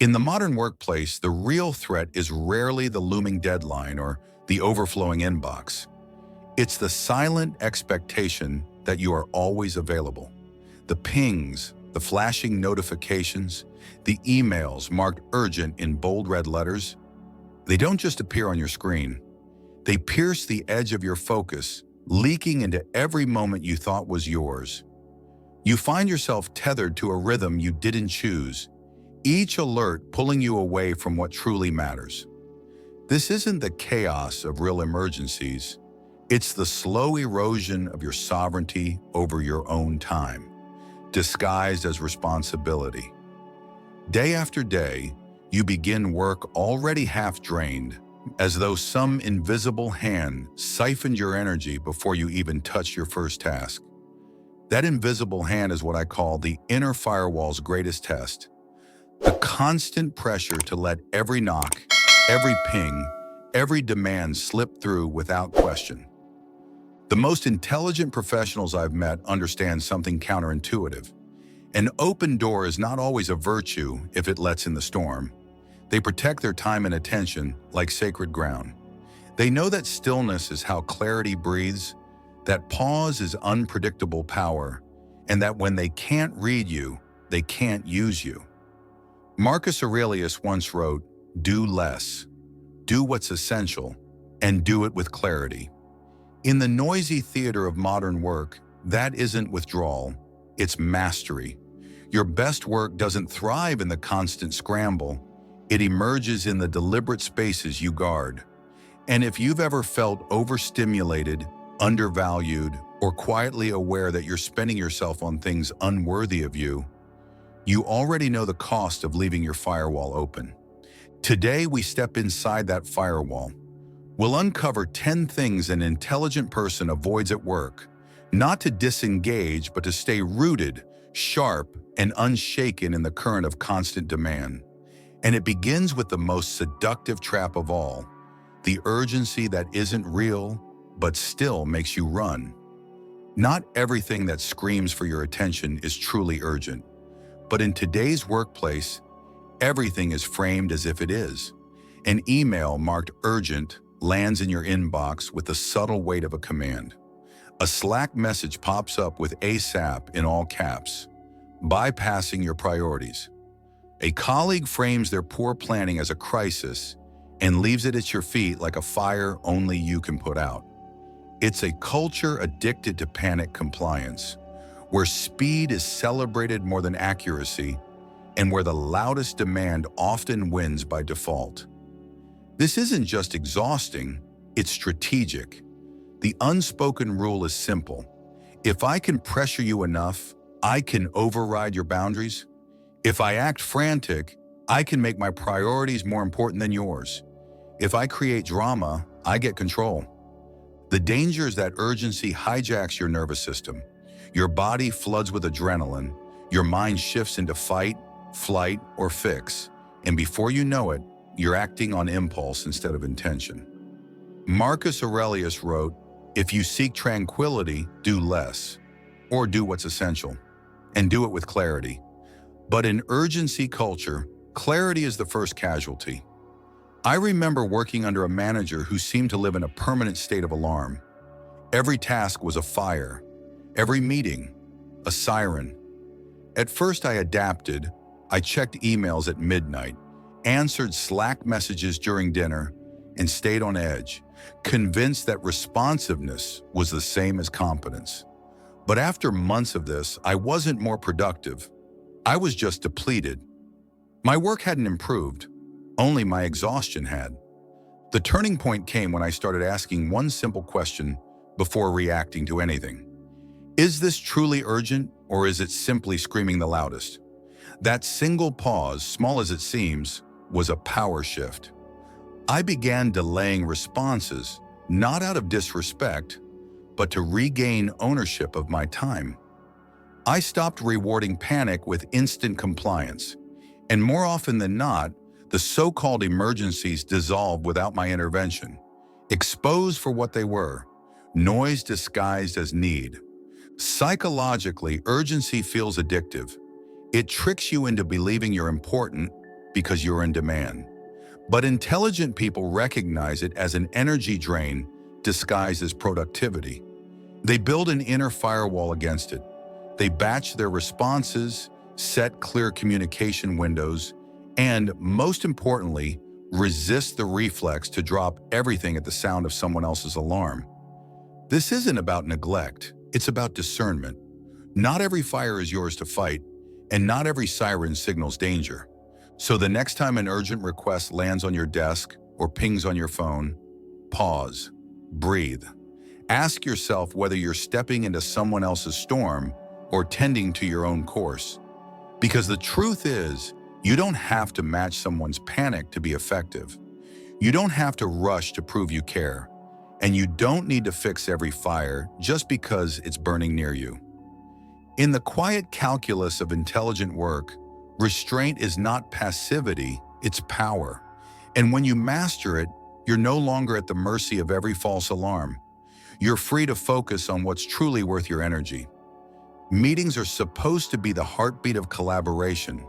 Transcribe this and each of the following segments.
In the modern workplace, the real threat is rarely the looming deadline or the overflowing inbox. It's the silent expectation that you are always available. The pings, the flashing notifications, the emails marked urgent in bold red letters, they don't just appear on your screen. They pierce the edge of your focus, leaking into every moment you thought was yours. You find yourself tethered to a rhythm you didn't choose, each alert pulling you away from what truly matters. This isn't the chaos of real emergencies. It's the slow erosion of your sovereignty over your own time, disguised as responsibility. Day after day, you begin work already half drained, as though some invisible hand siphoned your energy before you even touched your first task. That invisible hand is what I call the inner firewall's greatest test. The constant pressure to let every knock, every ping, every demand slip through without question. The most intelligent professionals I've met understand something counterintuitive. An open door is not always a virtue if it lets in the storm. They protect their time and attention like sacred ground. They know that stillness is how clarity breathes, that pause is unpredictable power, and that when they can't read you, they can't use you. Marcus Aurelius once wrote, "Do less, do what's essential, and do it with clarity." In the noisy theater of modern work, that isn't withdrawal, it's mastery. Your best work doesn't thrive in the constant scramble. It emerges in the deliberate spaces you guard. And if you've ever felt overstimulated, undervalued, or quietly aware that you're spending yourself on things unworthy of you, you already know the cost of leaving your firewall open. Today, we step inside that firewall. We'll uncover 10 things an intelligent person avoids at work, not to disengage, but to stay rooted, sharp, and unshaken in the current of constant demand. And it begins with the most seductive trap of all, the urgency that isn't real, but still makes you run. Not everything that screams for your attention is truly urgent, but in today's workplace, everything is framed as if it is. An email marked urgent lands in your inbox with the subtle weight of a command. A Slack message pops up with ASAP in all caps, bypassing your priorities. A colleague frames their poor planning as a crisis and leaves it at your feet like a fire only you can put out. It's a culture addicted to panic compliance, where speed is celebrated more than accuracy, and where the loudest demand often wins by default. This isn't just exhausting, it's strategic. The unspoken rule is simple. If I can pressure you enough, I can override your boundaries. If I act frantic, I can make my priorities more important than yours. If I create drama, I get control. The danger is that urgency hijacks your nervous system. Your body floods with adrenaline, your mind shifts into fight, flight, or fix, and before you know it, you're acting on impulse instead of intention. Marcus Aurelius wrote, "If you seek tranquility, do less, or do what's essential, and do it with clarity." But in urgency culture, clarity is the first casualty. I remember working under a manager who seemed to live in a permanent state of alarm. Every task was a fire, every meeting, a siren. At first I adapted. I checked emails at midnight, answered Slack messages during dinner, and stayed on edge, convinced that responsiveness was the same as competence. But after months of this, I wasn't more productive. I was just depleted. My work hadn't improved, only my exhaustion had. The turning point came when I started asking one simple question before reacting to anything. Is this truly urgent, or is it simply screaming the loudest? That single pause, small as it seems, was a power shift. I began delaying responses, not out of disrespect, but to regain ownership of my time. I stopped rewarding panic with instant compliance, and more often than not, the so-called emergencies dissolved without my intervention, exposed for what they were, noise disguised as need. Psychologically, urgency feels addictive. It tricks you into believing you're important, because you're in demand. But intelligent people recognize it as an energy drain disguised as productivity. They build an inner firewall against it. They batch their responses, set clear communication windows, and, most importantly, resist the reflex to drop everything at the sound of someone else's alarm. This isn't about neglect, it's about discernment. Not every fire is yours to fight, and not every siren signals danger. So the next time an urgent request lands on your desk or pings on your phone, pause, breathe. Ask yourself whether you're stepping into someone else's storm or tending to your own course. Because the truth is, you don't have to match someone's panic to be effective. You don't have to rush to prove you care. And you don't need to fix every fire just because it's burning near you. In the quiet calculus of intelligent work, restraint is not passivity, it's power. And when you master it, you're no longer at the mercy of every false alarm. You're free to focus on what's truly worth your energy. Meetings are supposed to be the heartbeat of collaboration,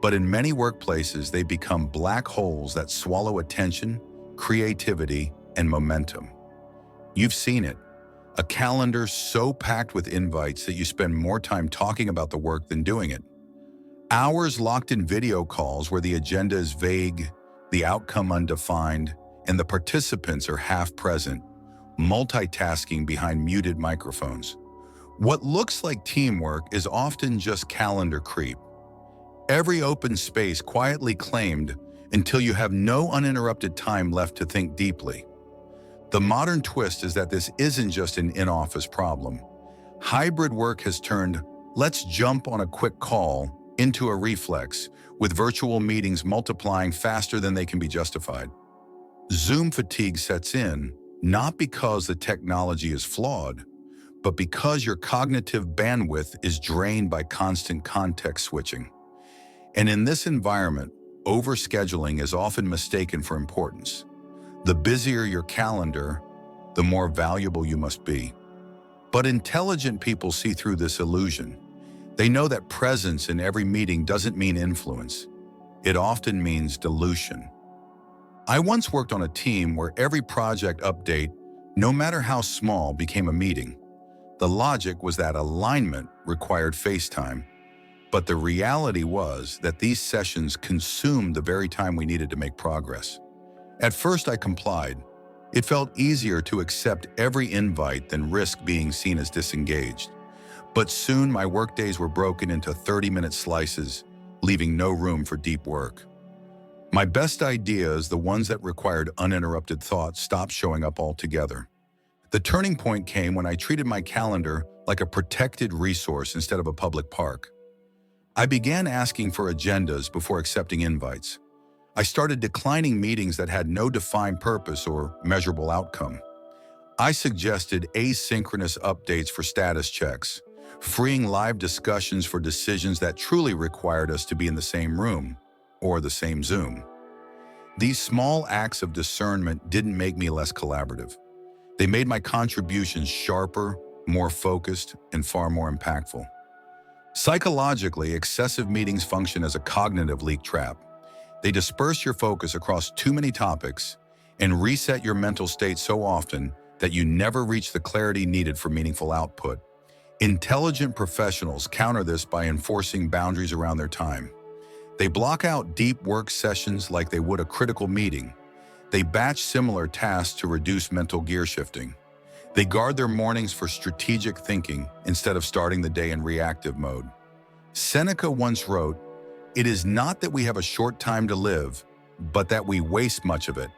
but in many workplaces, they become black holes that swallow attention, creativity, and momentum. You've seen it. A calendar so packed with invites that you spend more time talking about the work than doing it. Hours locked in video calls where the agenda is vague, the outcome undefined, and the participants are half present, multitasking behind muted microphones. What looks like teamwork is often just calendar creep. Every open space quietly claimed until you have no uninterrupted time left to think deeply. The modern twist is that this isn't just an in-office problem. Hybrid work has turned, let's jump on a quick call, into a reflex, with virtual meetings multiplying faster than they can be justified. Zoom fatigue sets in, not because the technology is flawed, but because your cognitive bandwidth is drained by constant context switching. And in this environment, overscheduling is often mistaken for importance. The busier your calendar, the more valuable you must be. But intelligent people see through this illusion. They know that presence in every meeting doesn't mean influence. It often means dilution. I once worked on a team where every project update, no matter how small, became a meeting. The logic was that alignment required face time, but the reality was that these sessions consumed the very time we needed to make progress. At first, I complied. It felt easier to accept every invite than risk being seen as disengaged. But soon, my workdays were broken into 30-minute slices, leaving no room for deep work. My best ideas, the ones that required uninterrupted thought, stopped showing up altogether. The turning point came when I treated my calendar like a protected resource instead of a public park. I began asking for agendas before accepting invites. I started declining meetings that had no defined purpose or measurable outcome. I suggested asynchronous updates for status checks, freeing live discussions for decisions that truly required us to be in the same room or the same Zoom. These small acts of discernment didn't make me less collaborative. They made my contributions sharper, more focused, and far more impactful. Psychologically, excessive meetings function as a cognitive leak trap. They disperse your focus across too many topics and reset your mental state so often that you never reach the clarity needed for meaningful output. Intelligent professionals counter this by enforcing boundaries around their time. They block out deep work sessions like they would a critical meeting. They batch similar tasks to reduce mental gear shifting. They guard their mornings for strategic thinking instead of starting the day in reactive mode. Seneca once wrote, "It is not that we have a short time to live, but that we waste much of it."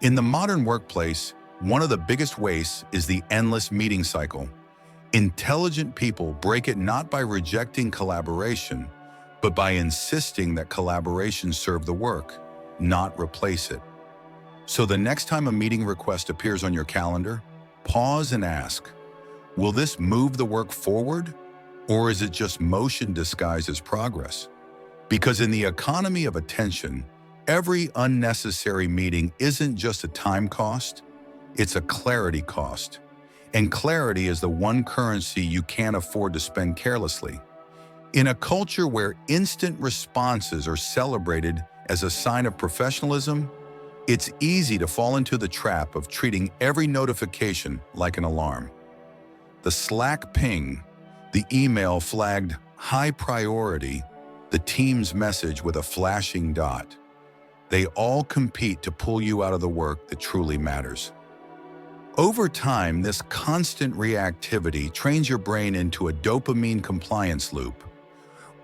In the modern workplace, one of the biggest wastes is the endless meeting cycle. Intelligent people break it not by rejecting collaboration, but by insisting that collaboration serve the work, not replace it. So the next time a meeting request appears on your calendar, pause and ask, will this move the work forward, or is it just motion disguised as progress? Because in the economy of attention, every unnecessary meeting isn't just a time cost, it's a clarity cost. And clarity is the one currency you can't afford to spend carelessly. In a culture where instant responses are celebrated as a sign of professionalism, it's easy to fall into the trap of treating every notification like an alarm. The Slack ping, the email flagged high priority, the Teams message with a flashing dot. They all compete to pull you out of the work that truly matters. Over time, this constant reactivity trains your brain into a dopamine compliance loop,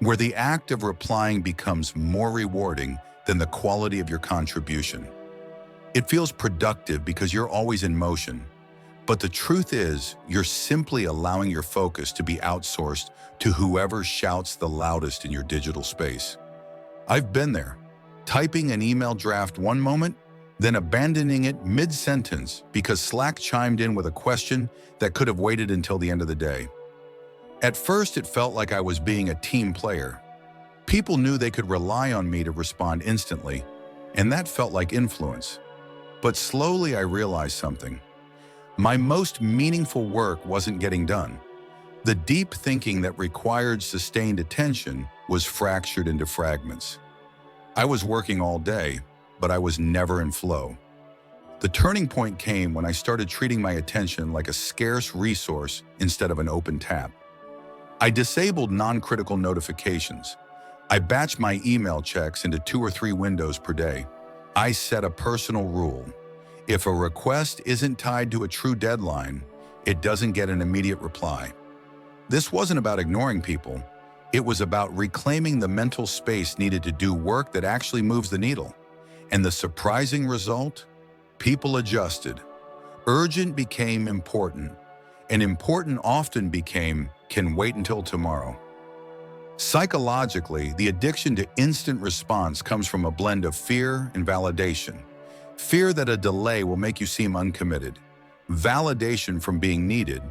where the act of replying becomes more rewarding than the quality of your contribution. It feels productive because you're always in motion, but the truth is, you're simply allowing your focus to be outsourced to whoever shouts the loudest in your digital space. I've been there, typing an email draft one moment, then abandoning it mid-sentence because Slack chimed in with a question that could have waited until the end of the day. At first, it felt like I was being a team player. People knew they could rely on me to respond instantly, and that felt like influence. But slowly I realized something. My most meaningful work wasn't getting done. The deep thinking that required sustained attention was fractured into fragments. I was working all day, but I was never in flow. The turning point came when I started treating my attention like a scarce resource instead of an open tap. I disabled non-critical notifications. I batched my email checks into 2 or 3 windows per day. I set a personal rule. If a request isn't tied to a true deadline, it doesn't get an immediate reply. This wasn't about ignoring people. It was about reclaiming the mental space needed to do work that actually moves the needle. And the surprising result? People adjusted. Urgent became important, and important often became, can wait until tomorrow. Psychologically, the addiction to instant response comes from a blend of fear and validation. Fear that a delay will make you seem uncommitted. Validation from being needed.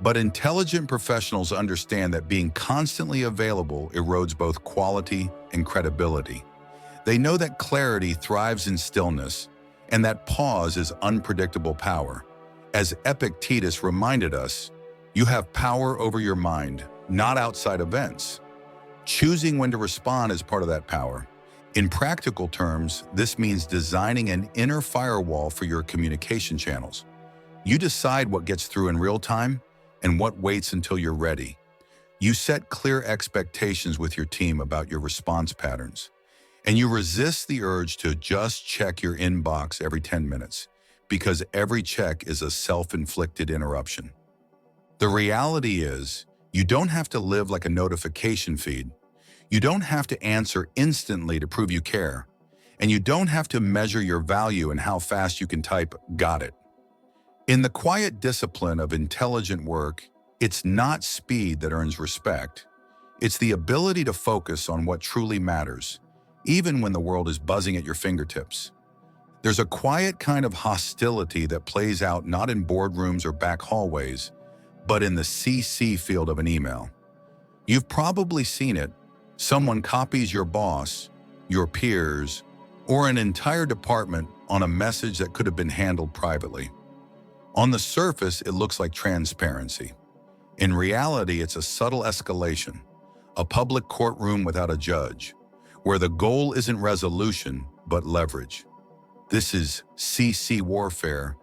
But intelligent professionals understand that being constantly available erodes both quality and credibility. They know that clarity thrives in stillness, and that pause is unpredictable power. As Epictetus reminded us, you have power over your mind, not outside events. Choosing when to respond is part of that power. In practical terms, this means designing an inner firewall for your communication channels. You decide what gets through in real time and what waits until you're ready. You set clear expectations with your team about your response patterns. And you resist the urge to just check your inbox every 10 minutes, because every check is a self-inflicted interruption. The reality is, you don't have to live like a notification feed. You don't have to answer instantly to prove you care. And you don't have to measure your value in how fast you can type, "Got it." In the quiet discipline of intelligent work, it's not speed that earns respect. It's the ability to focus on what truly matters, even when the world is buzzing at your fingertips. There's a quiet kind of hostility that plays out not in boardrooms or back hallways, but in the CC field of an email. You've probably seen it. Someone copies your boss, your peers, or an entire department on a message that could have been handled privately. On the surface, it looks like transparency. In reality, it's a subtle escalation, a public courtroom without a judge, where the goal isn't resolution, but leverage. This is CC warfare,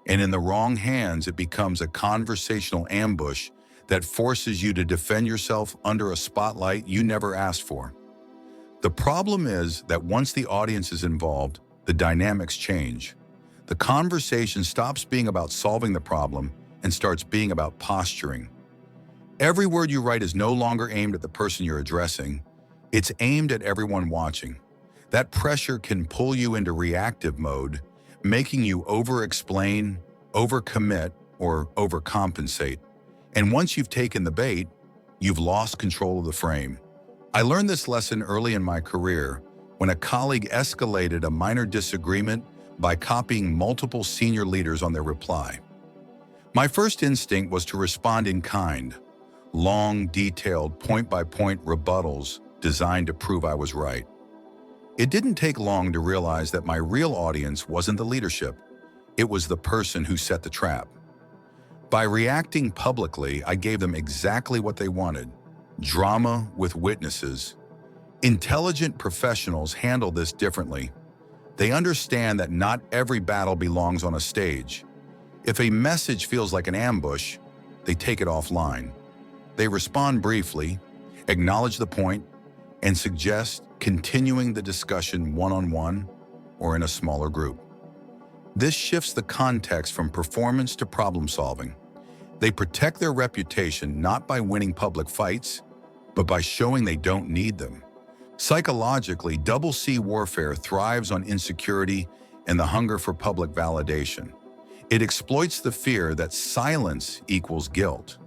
and in the wrong hands, it becomes a conversational ambush that forces you to defend yourself under a spotlight you never asked for. The problem is that once the audience is involved, the dynamics change. The conversation stops being about solving the problem and starts being about posturing. Every word you write is no longer aimed at the person you're addressing. It's aimed at everyone watching. That pressure can pull you into reactive mode, making you over-explain, over-commit, or overcompensate. And once you've taken the bait, you've lost control of the frame. I learned this lesson early in my career when a colleague escalated a minor disagreement by copying multiple senior leaders on their reply. My first instinct was to respond in kind, long, detailed, point-by-point rebuttals designed to prove I was right. It didn't take long to realize that my real audience wasn't the leadership. It was the person who set the trap. By reacting publicly, I gave them exactly what they wanted: drama with witnesses. Intelligent professionals handle this differently. They understand that not every battle belongs on a stage. If a message feels like an ambush, they take it offline. They respond briefly, acknowledge the point, and suggest continuing the discussion one-on-one or in a smaller group. This shifts the context from performance to problem solving. They protect their reputation not by winning public fights, but by showing they don't need them. Psychologically, double C warfare thrives on insecurity and the hunger for public validation. It exploits the fear that silence equals guilt.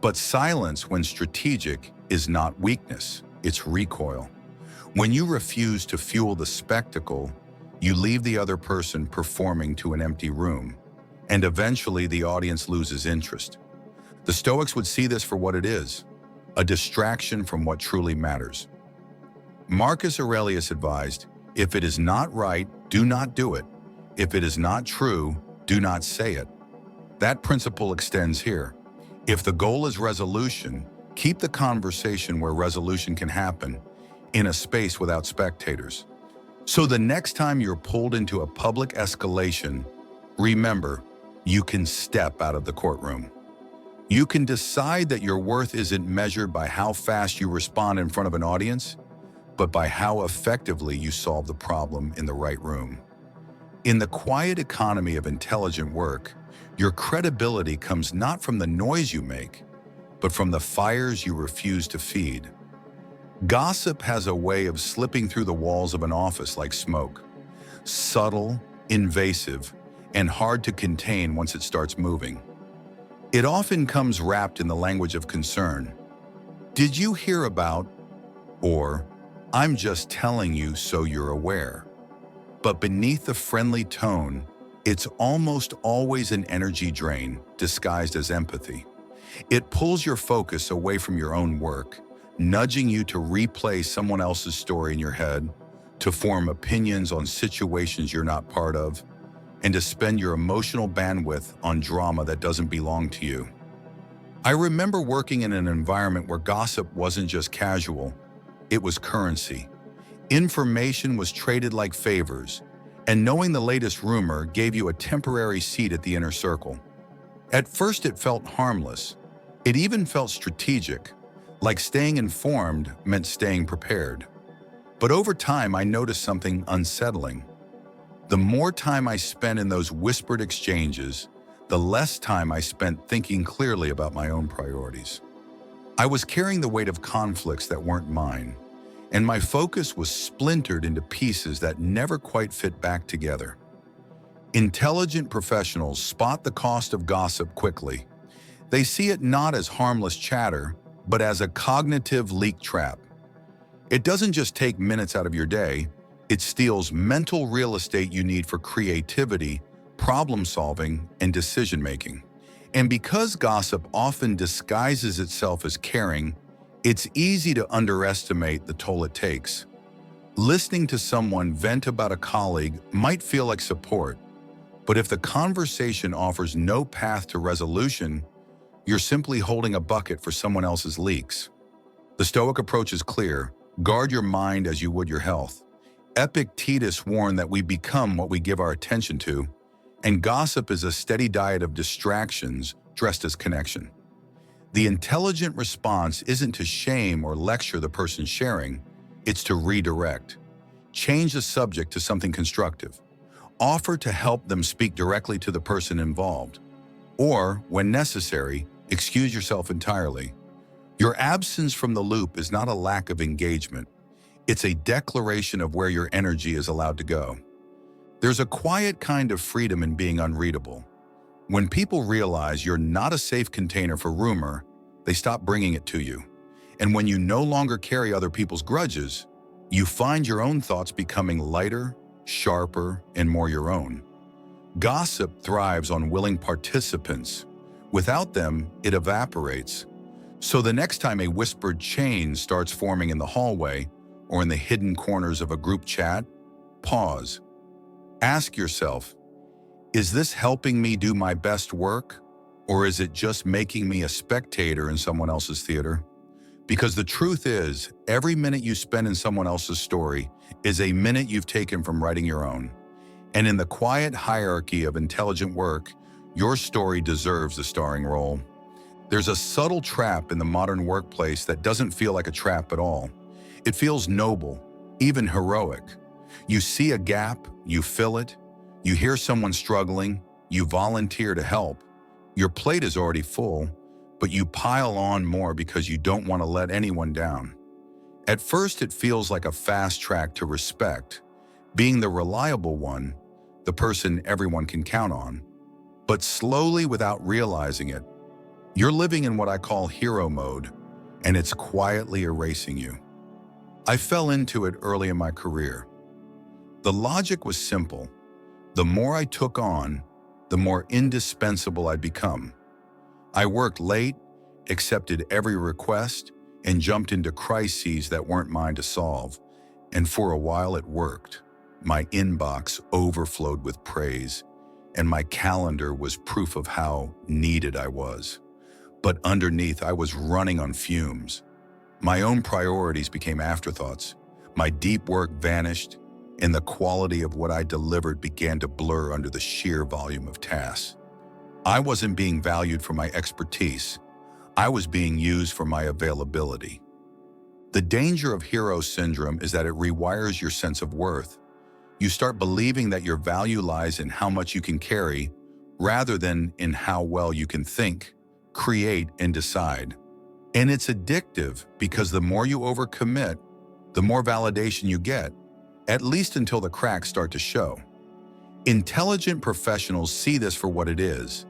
But silence, when strategic, is not weakness, it's recoil. When you refuse to fuel the spectacle, you leave the other person performing to an empty room, and eventually the audience loses interest. The Stoics would see this for what it is, a distraction from what truly matters. Marcus Aurelius advised, "If it is not right, do not do it. If it is not true, do not say it." That principle extends here. If the goal is resolution, keep the conversation where resolution can happen, in a space without spectators. So the next time you're pulled into a public escalation, remember, you can step out of the courtroom. You can decide that your worth isn't measured by how fast you respond in front of an audience, but by how effectively you solve the problem in the right room. In the quiet economy of intelligent work, your credibility comes not from the noise you make, but from the fires you refuse to feed. Gossip has a way of slipping through the walls of an office like smoke, subtle, invasive, and hard to contain once it starts moving. It often comes wrapped in the language of concern. "Did you hear about?" or "I'm just telling you so you're aware." But beneath the friendly tone, it's almost always an energy drain disguised as empathy. It pulls your focus away from your own work, nudging you to replay someone else's story in your head, to form opinions on situations you're not part of, and to spend your emotional bandwidth on drama that doesn't belong to you. I remember working in an environment where gossip wasn't just casual, it was currency. Information was traded like favors, and knowing the latest rumor gave you a temporary seat at the inner circle. At first it felt harmless. It even felt strategic, like staying informed meant staying prepared. But over time I noticed something unsettling. The more time I spent in those whispered exchanges, the less time I spent thinking clearly about my own priorities. I was carrying the weight of conflicts that weren't mine, and my focus was splintered into pieces that never quite fit back together. Intelligent professionals spot the cost of gossip quickly. They see it not as harmless chatter, but as a cognitive leak trap. It doesn't just take minutes out of your day, it steals mental real estate you need for creativity, problem solving, and decision making. And because gossip often disguises itself as caring, it's easy to underestimate the toll it takes. Listening to someone vent about a colleague might feel like support, but if the conversation offers no path to resolution, you're simply holding a bucket for someone else's leaks. The Stoic approach is clear: guard your mind as you would your health. Epictetus warned that we become what we give our attention to, and gossip is a steady diet of distractions dressed as connection. The intelligent response isn't to shame or lecture the person sharing, it's to redirect. Change the subject to something constructive. Offer to help them speak directly to the person involved. Or, when necessary, excuse yourself entirely. Your absence from the loop is not a lack of engagement. It's a declaration of where your energy is allowed to go. There's a quiet kind of freedom in being unreadable. When people realize you're not a safe container for rumor, they stop bringing it to you. And when you no longer carry other people's grudges, you find your own thoughts becoming lighter, sharper, and more your own. Gossip thrives on willing participants. Without them, it evaporates. So the next time a whispered chain starts forming in the hallway or in the hidden corners of a group chat, pause. Ask yourself, is this helping me do my best work, or is it just making me a spectator in someone else's theater? Because the truth is, every minute you spend in someone else's story is a minute you've taken from writing your own. And in the quiet hierarchy of intelligent work, your story deserves a starring role. There's a subtle trap in the modern workplace that doesn't feel like a trap at all. It feels noble, even heroic. You see a gap, you fill it. You hear someone struggling, you volunteer to help. Your plate is already full, but you pile on more because you don't want to let anyone down. At first, it feels like a fast track to respect, being the reliable one, the person everyone can count on. But slowly, without realizing it, you're living in what I call hero mode, and it's quietly erasing you. I fell into it early in my career. The logic was simple. The more I took on, the more indispensable I'd become. I worked late, accepted every request, and jumped into crises that weren't mine to solve. And for a while it worked. My inbox overflowed with praise, and my calendar was proof of how needed I was. But underneath, I was running on fumes. My own priorities became afterthoughts. My deep work vanished, and the quality of what I delivered began to blur under the sheer volume of tasks. I wasn't being valued for my expertise. I was being used for my availability. The danger of hero syndrome is that it rewires your sense of worth. You start believing that your value lies in how much you can carry, rather than in how well you can think, create, and decide. And it's addictive because the more you overcommit, the more validation you get, at least until the cracks start to show. Intelligent professionals see this for what it is,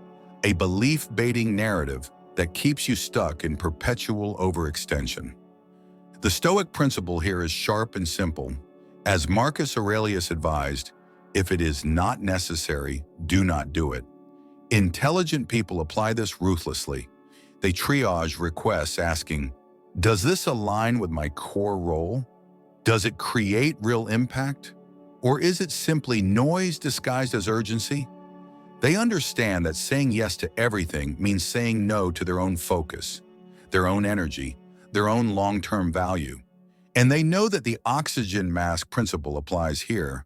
a belief-baiting narrative that keeps you stuck in perpetual overextension. The Stoic principle here is sharp and simple. As Marcus Aurelius advised, if it is not necessary, do not do it. Intelligent people apply this ruthlessly. They triage requests asking, does this align with my core role? Does it create real impact? Or is it simply noise disguised as urgency? They understand that saying yes to everything means saying no to their own focus, their own energy, their own long-term value. And they know that the oxygen mask principle applies here.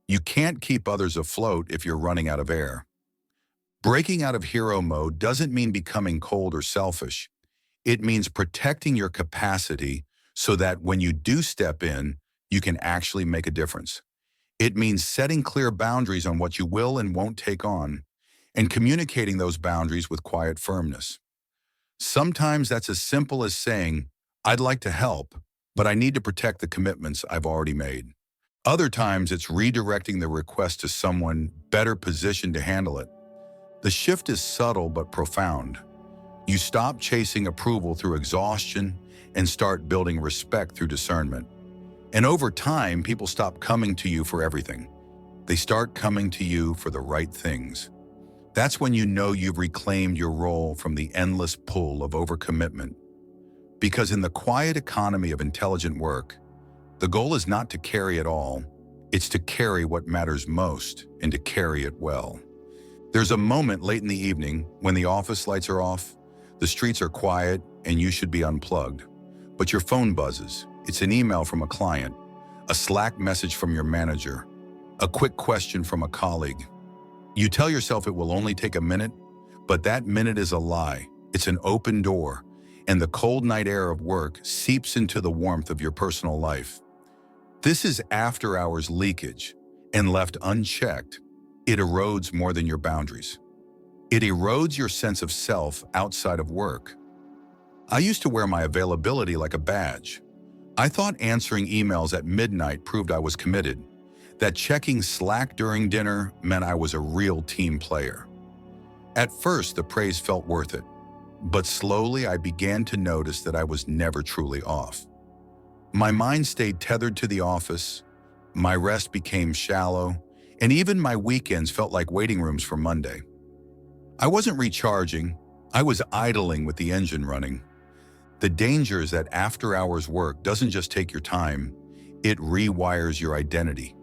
You can't keep others afloat if you're running out of air. Breaking out of hero mode doesn't mean becoming cold or selfish. It means protecting your capacity so that when you do step in, you can actually make a difference. It means setting clear boundaries on what you will and won't take on, and communicating those boundaries with quiet firmness. Sometimes that's as simple as saying, I'd like to help, but I need to protect the commitments I've already made. Other times it's redirecting the request to someone better positioned to handle it. The shift is subtle but profound. You stop chasing approval through exhaustion and start building respect through discernment. And over time, people stop coming to you for everything. They start coming to you for the right things. That's when you know you've reclaimed your role from the endless pull of overcommitment. Because in the quiet economy of intelligent work, the goal is not to carry it all, it's to carry what matters most and to carry it well. There's a moment late in the evening when the office lights are off, the streets are quiet, and you should be unplugged. But your phone buzzes. It's an email from a client, a Slack message from your manager, a quick question from a colleague. You tell yourself it will only take a minute, but that minute is a lie. It's an open door, and the cold night air of work seeps into the warmth of your personal life. This is after-hours leakage, and left unchecked, it erodes more than your boundaries. It erodes your sense of self outside of work. I used to wear my availability like a badge. I thought answering emails at midnight proved I was committed, that checking Slack during dinner meant I was a real team player. At first, the praise felt worth it, but slowly I began to notice that I was never truly off. My mind stayed tethered to the office, my rest became shallow, and even my weekends felt like waiting rooms for Monday. I wasn't recharging, I was idling with the engine running. The danger is that after-hours work doesn't just take your time, it rewires your identity.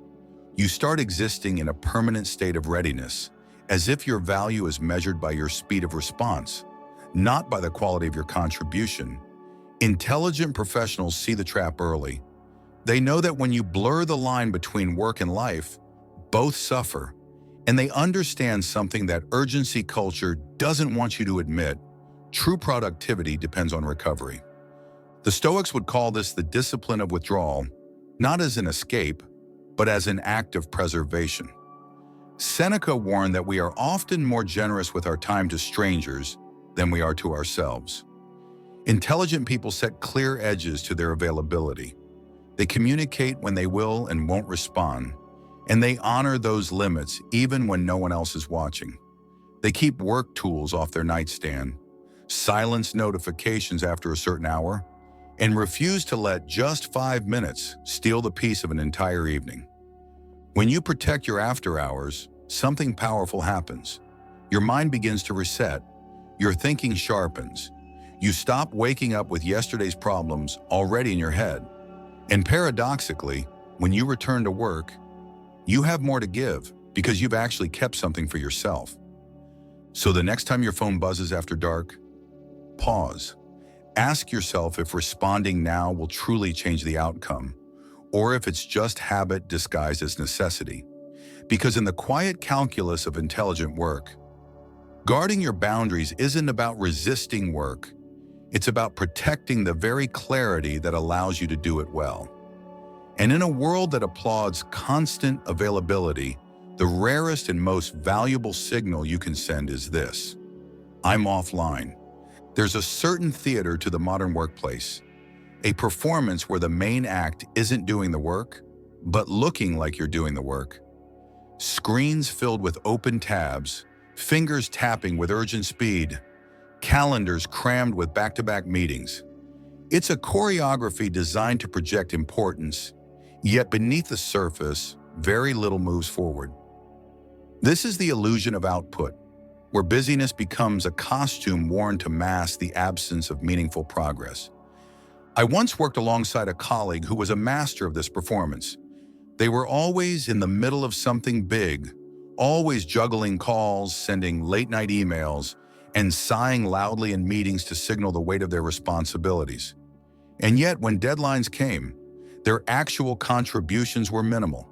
You start existing in a permanent state of readiness, as if your value is measured by your speed of response, not by the quality of your contribution. Intelligent professionals see the trap early. They know that when you blur the line between work and life, both suffer, and they understand something that urgency culture doesn't want you to admit. True productivity depends on recovery. The Stoics would call this the discipline of withdrawal, not as an escape, but as an act of preservation. Seneca warned that we are often more generous with our time to strangers than we are to ourselves. Intelligent people set clear edges to their availability. They communicate when they will and won't respond, and they honor those limits even when no one else is watching. They keep work tools off their nightstand, silence notifications after a certain hour, and refuse to let just 5 minutes steal the peace of an entire evening. When you protect your after hours, something powerful happens. Your mind begins to reset. Your thinking sharpens. You stop waking up with yesterday's problems already in your head. And paradoxically, when you return to work, you have more to give because you've actually kept something for yourself. So the next time your phone buzzes after dark, pause. Ask yourself if responding now will truly change the outcome, or if it's just habit disguised as necessity. Because in the quiet calculus of intelligent work, guarding your boundaries isn't about resisting work. It's about protecting the very clarity that allows you to do it well. And in a world that applauds constant availability, the rarest and most valuable signal you can send is this: I'm offline. There's a certain theater to the modern workplace, a performance where the main act isn't doing the work, but looking like you're doing the work. Screens filled with open tabs, fingers tapping with urgent speed, calendars crammed with back-to-back meetings. It's a choreography designed to project importance, yet beneath the surface, very little moves forward. This is the illusion of output, where busyness becomes a costume worn to mask the absence of meaningful progress. I once worked alongside a colleague who was a master of this performance. They were always in the middle of something big, always juggling calls, sending late-night emails, and sighing loudly in meetings to signal the weight of their responsibilities. And yet, when deadlines came, their actual contributions were minimal.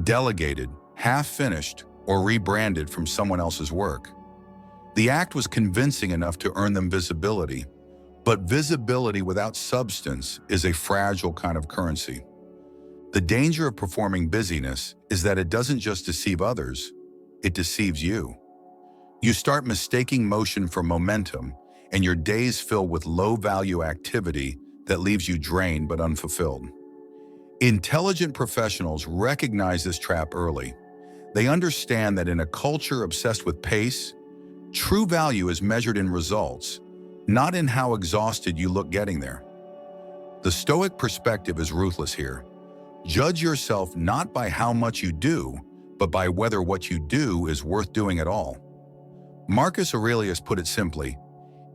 Delegated, half-finished, or rebranded from someone else's work. The act was convincing enough to earn them visibility, but visibility without substance is a fragile kind of currency. The danger of performing busyness is that it doesn't just deceive others, it deceives you. You start mistaking motion for momentum, and your days fill with low-value activity that leaves you drained but unfulfilled. Intelligent professionals recognize this trap early. They understand that in a culture obsessed with pace, true value is measured in results, not in how exhausted you look getting there. The Stoic perspective is ruthless here. Judge yourself not by how much you do, but by whether what you do is worth doing at all. Marcus Aurelius put it simply,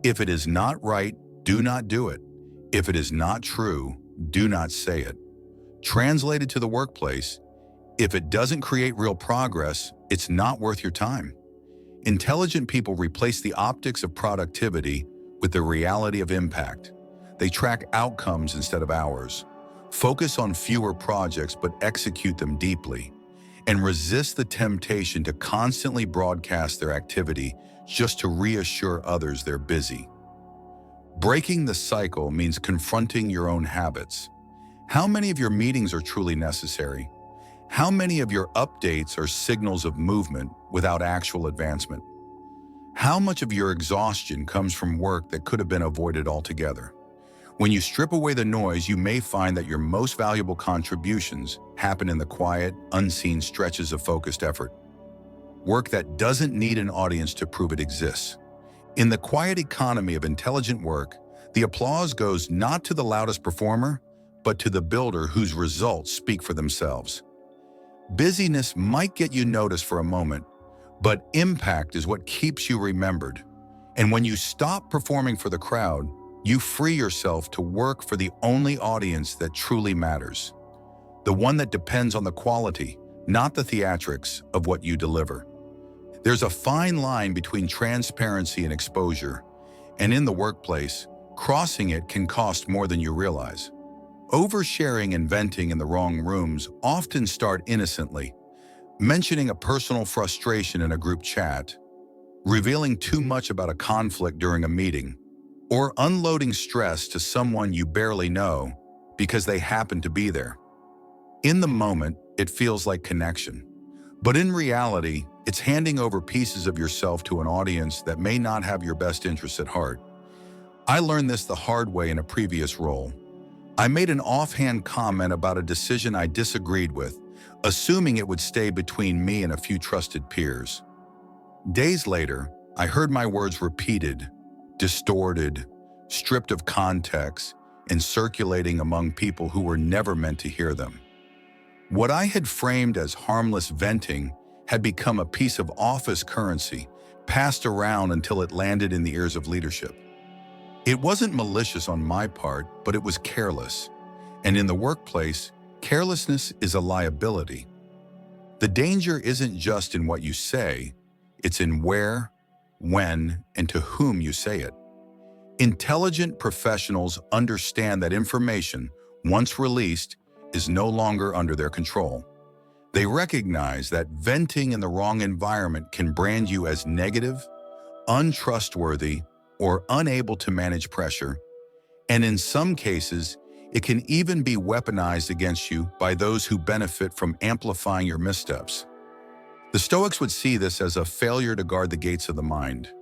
if it is not right, do not do it. If it is not true, do not say it. Translated to the workplace, if it doesn't create real progress, it's not worth your time. Intelligent people replace the optics of productivity with the reality of impact. They track outcomes instead of hours, focus on fewer projects but execute them deeply, and resist the temptation to constantly broadcast their activity just to reassure others they're busy. Breaking the cycle means confronting your own habits. How many of your meetings are truly necessary? How many of your updates are signals of movement without actual advancement? How much of your exhaustion comes from work that could have been avoided altogether? When you strip away the noise, you may find that your most valuable contributions happen in the quiet, unseen stretches of focused effort. Work that doesn't need an audience to prove it exists. In the quiet economy of intelligent work, the applause goes not to the loudest performer, but to the builder whose results speak for themselves. Busyness might get you noticed for a moment, but impact is what keeps you remembered. And when you stop performing for the crowd, you free yourself to work for the only audience that truly matters. The one that depends on the quality, not the theatrics, of what you deliver. There's a fine line between transparency and exposure, and in the workplace, crossing it can cost more than you realize. Oversharing and venting in the wrong rooms often start innocently, mentioning a personal frustration in a group chat, revealing too much about a conflict during a meeting, or unloading stress to someone you barely know because they happen to be there. In the moment, it feels like connection, but in reality, it's handing over pieces of yourself to an audience that may not have your best interests at heart. I learned this the hard way in a previous role. I made an offhand comment about a decision I disagreed with, assuming it would stay between me and a few trusted peers. Days later, I heard my words repeated, distorted, stripped of context, and circulating among people who were never meant to hear them. What I had framed as harmless venting had become a piece of office currency, passed around until it landed in the ears of leadership. It wasn't malicious on my part, but it was careless. And in the workplace, carelessness is a liability. The danger isn't just in what you say, it's in where, when, and to whom you say it. Intelligent professionals understand that information, once released, is no longer under their control. They recognize that venting in the wrong environment can brand you as negative, untrustworthy, or unable to manage pressure, and in some cases, it can even be weaponized against you by those who benefit from amplifying your missteps. The Stoics would see this as a failure to guard the gates of the mind.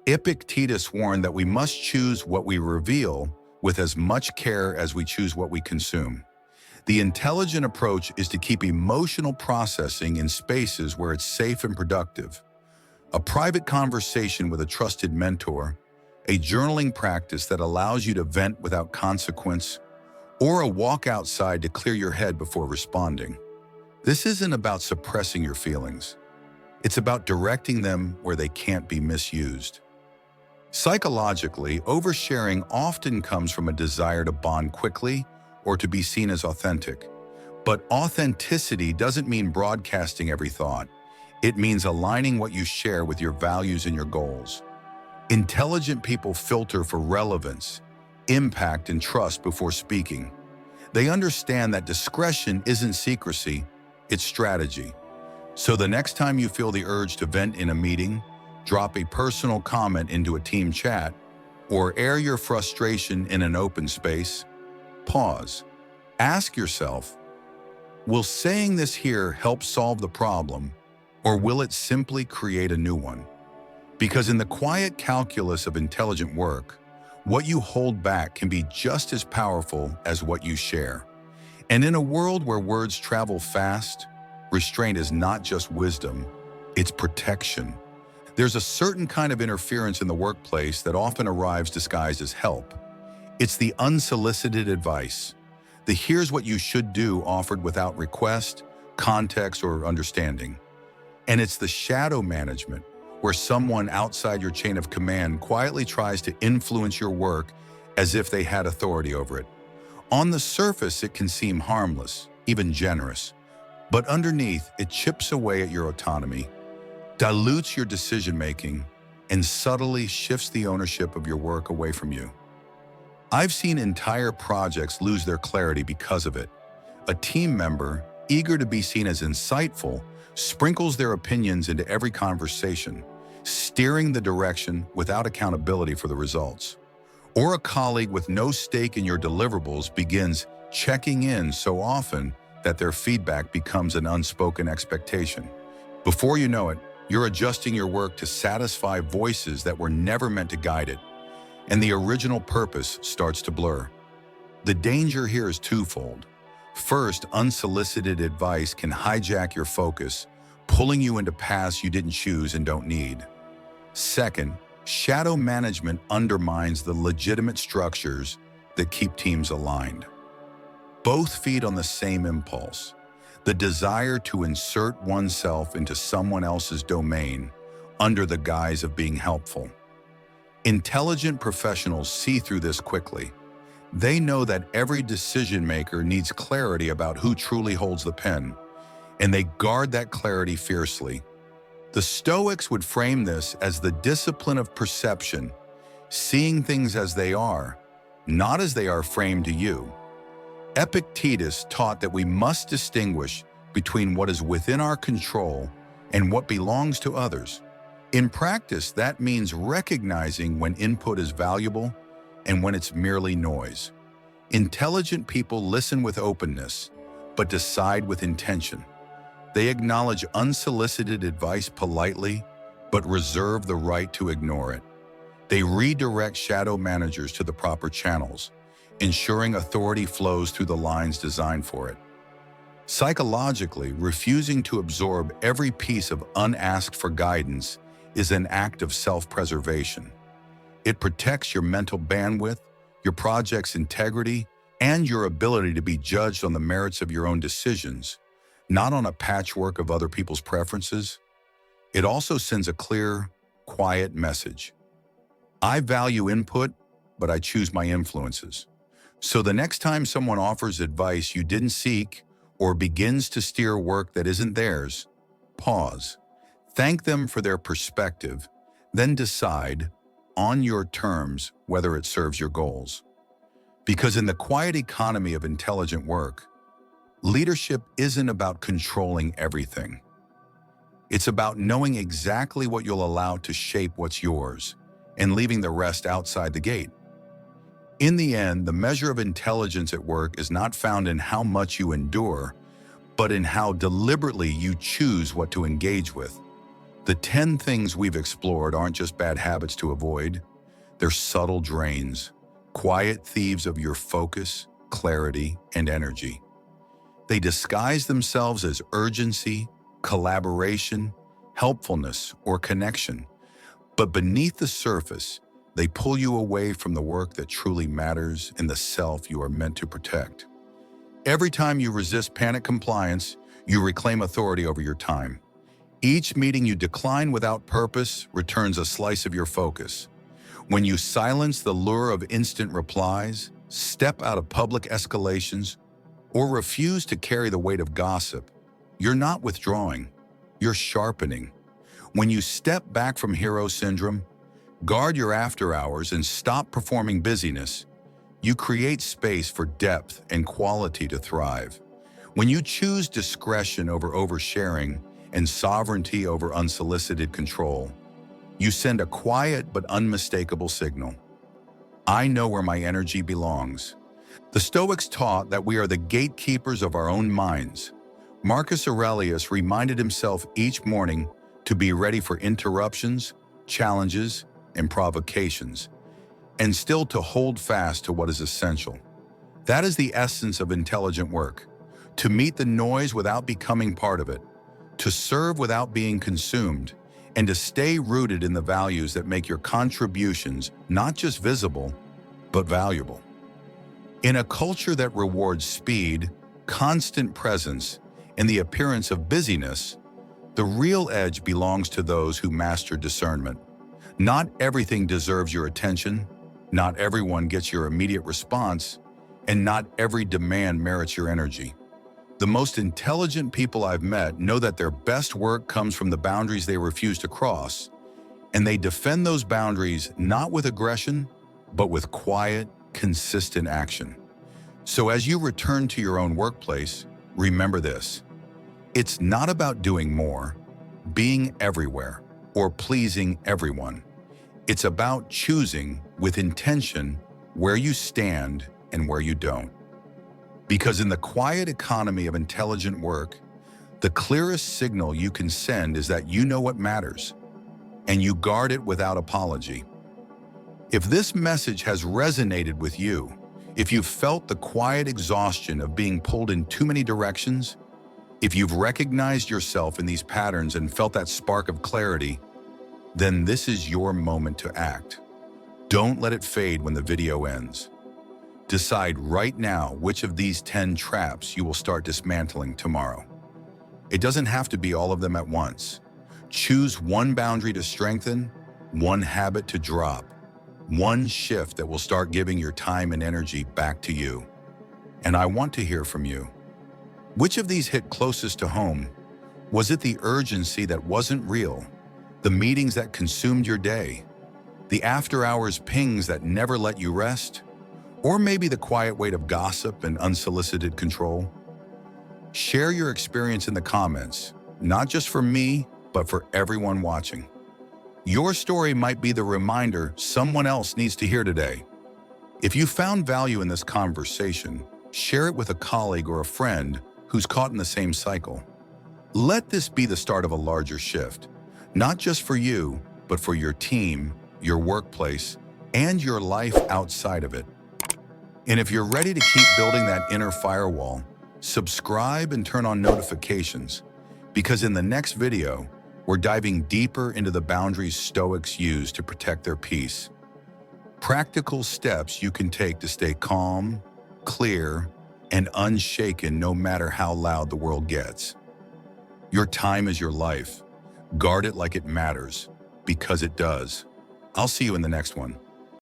Epictetus warned that we must choose what we reveal with as much care as we choose what we consume. The intelligent approach is to keep emotional processing in spaces where it's safe and productive. A private conversation with a trusted mentor, a journaling practice that allows you to vent without consequence, or a walk outside to clear your head before responding. This isn't about suppressing your feelings. It's about directing them where they can't be misused. Psychologically, oversharing often comes from a desire to bond quickly or to be seen as authentic. But authenticity doesn't mean broadcasting every thought. It means aligning what you share with your values and your goals. Intelligent people filter for relevance, impact, and trust before speaking. They understand that discretion isn't secrecy, it's strategy. So the next time you feel the urge to vent in a meeting, drop a personal comment into a team chat, or air your frustration in an open space, pause. Ask yourself, will saying this here help solve the problem, or will it simply create a new one? Because in the quiet calculus of intelligent work, what you hold back can be just as powerful as what you share. And in a world where words travel fast, restraint is not just wisdom, it's protection. There's a certain kind of interference in the workplace that often arrives disguised as help. It's the unsolicited advice, the here's what you should do offered without request, context, or understanding. And it's the shadow management, where someone outside your chain of command quietly tries to influence your work as if they had authority over it. On the surface, it can seem harmless, even generous. But underneath, it chips away at your autonomy, dilutes your decision-making, and subtly shifts the ownership of your work away from you. I've seen entire projects lose their clarity because of it. A team member, eager to be seen as insightful, sprinkles their opinions into every conversation, steering the direction without accountability for the results. Or a colleague with no stake in your deliverables begins checking in so often that their feedback becomes an unspoken expectation. Before you know it, you're adjusting your work to satisfy voices that were never meant to guide it, and the original purpose starts to blur. The danger here is twofold. First, unsolicited advice can hijack your focus, pulling you into paths you didn't choose and don't need. Second, shadow management undermines the legitimate structures that keep teams aligned. Both feed on the same impulse, the desire to insert oneself into someone else's domain under the guise of being helpful. Intelligent professionals see through this quickly. They know that every decision maker needs clarity about who truly holds the pen, and they guard that clarity fiercely. The Stoics would frame this as the discipline of perception, seeing things as they are, not as they are framed to you. Epictetus taught that we must distinguish between what is within our control and what belongs to others. In practice, that means recognizing when input is valuable and when it's merely noise. Intelligent people listen with openness, but decide with intention. They acknowledge unsolicited advice politely, but reserve the right to ignore it. They redirect shadow managers to the proper channels, ensuring authority flows through the lines designed for it. Psychologically, refusing to absorb every piece of unasked for guidance is an act of self-preservation. It protects your mental bandwidth, your project's integrity, and your ability to be judged on the merits of your own decisions, not on a patchwork of other people's preferences. It also sends a clear, quiet message. I value input, but I choose my influences. So the next time someone offers advice you didn't seek or begins to steer work that isn't theirs, pause. Thank them for their perspective, then decide, on your terms, whether it serves your goals. Because in the quiet economy of intelligent work, leadership isn't about controlling everything. It's about knowing exactly what you'll allow to shape what's yours and leaving the rest outside the gate. In the end, the measure of intelligence at work is not found in how much you endure, but in how deliberately you choose what to engage with. The 10 things we've explored aren't just bad habits to avoid. They're subtle drains, quiet thieves of your focus, clarity, and energy. They disguise themselves as urgency, collaboration, helpfulness, or connection. But beneath the surface, they pull you away from the work that truly matters and the self you are meant to protect. Every time you resist panic compliance, you reclaim authority over your time. Each meeting you decline without purpose returns a slice of your focus. When you silence the lure of instant replies, step out of public escalations, or refuse to carry the weight of gossip, you're not withdrawing, you're sharpening. When you step back from hero syndrome, guard your after hours, and stop performing busyness, you create space for depth and quality to thrive. When you choose discretion over oversharing and sovereignty over unsolicited control, you send a quiet but unmistakable signal. I know where my energy belongs. The Stoics taught that we are the gatekeepers of our own minds. Marcus Aurelius reminded himself each morning to be ready for interruptions, challenges, and provocations, and still to hold fast to what is essential. That is the essence of intelligent work: to meet the noise without becoming part of it, to serve without being consumed, and to stay rooted in the values that make your contributions not just visible, but valuable. In a culture that rewards speed, constant presence, and the appearance of busyness, the real edge belongs to those who master discernment. Not everything deserves your attention, not everyone gets your immediate response, and not every demand merits your energy. The most intelligent people I've met know that their best work comes from the boundaries they refuse to cross, and they defend those boundaries not with aggression, but with quiet, consistent action. So as you return to your own workplace, remember this: it's not about doing more, being everywhere, or pleasing everyone. It's about choosing with intention where you stand and where you don't. Because in the quiet economy of intelligent work, the clearest signal you can send is that you know what matters, and you guard it without apology. If this message has resonated with you, if you've felt the quiet exhaustion of being pulled in too many directions, if you've recognized yourself in these patterns and felt that spark of clarity, then this is your moment to act. Don't let it fade when the video ends. Decide right now which of these 10 traps you will start dismantling tomorrow. It doesn't have to be all of them at once. Choose one boundary to strengthen, one habit to drop, one shift that will start giving your time and energy back to you. And I want to hear from you. Which of these hit closest to home? Was it the urgency that wasn't real, the meetings that consumed your day, the after-hours pings that never let you rest? Or maybe the quiet weight of gossip and unsolicited control? Share your experience in the comments, not just for me, but for everyone watching. Your story might be the reminder someone else needs to hear today. If you found value in this conversation, share it with a colleague or a friend who's caught in the same cycle. Let this be the start of a larger shift, not just for you, but for your team, your workplace, and your life outside of it. And if you're ready to keep building that inner firewall, subscribe and turn on notifications, because in the next video, we're diving deeper into the boundaries Stoics use to protect their peace. Practical steps you can take to stay calm, clear, and unshaken no matter how loud the world gets. Your time is your life. Guard it like it matters, because it does. I'll see you in the next one.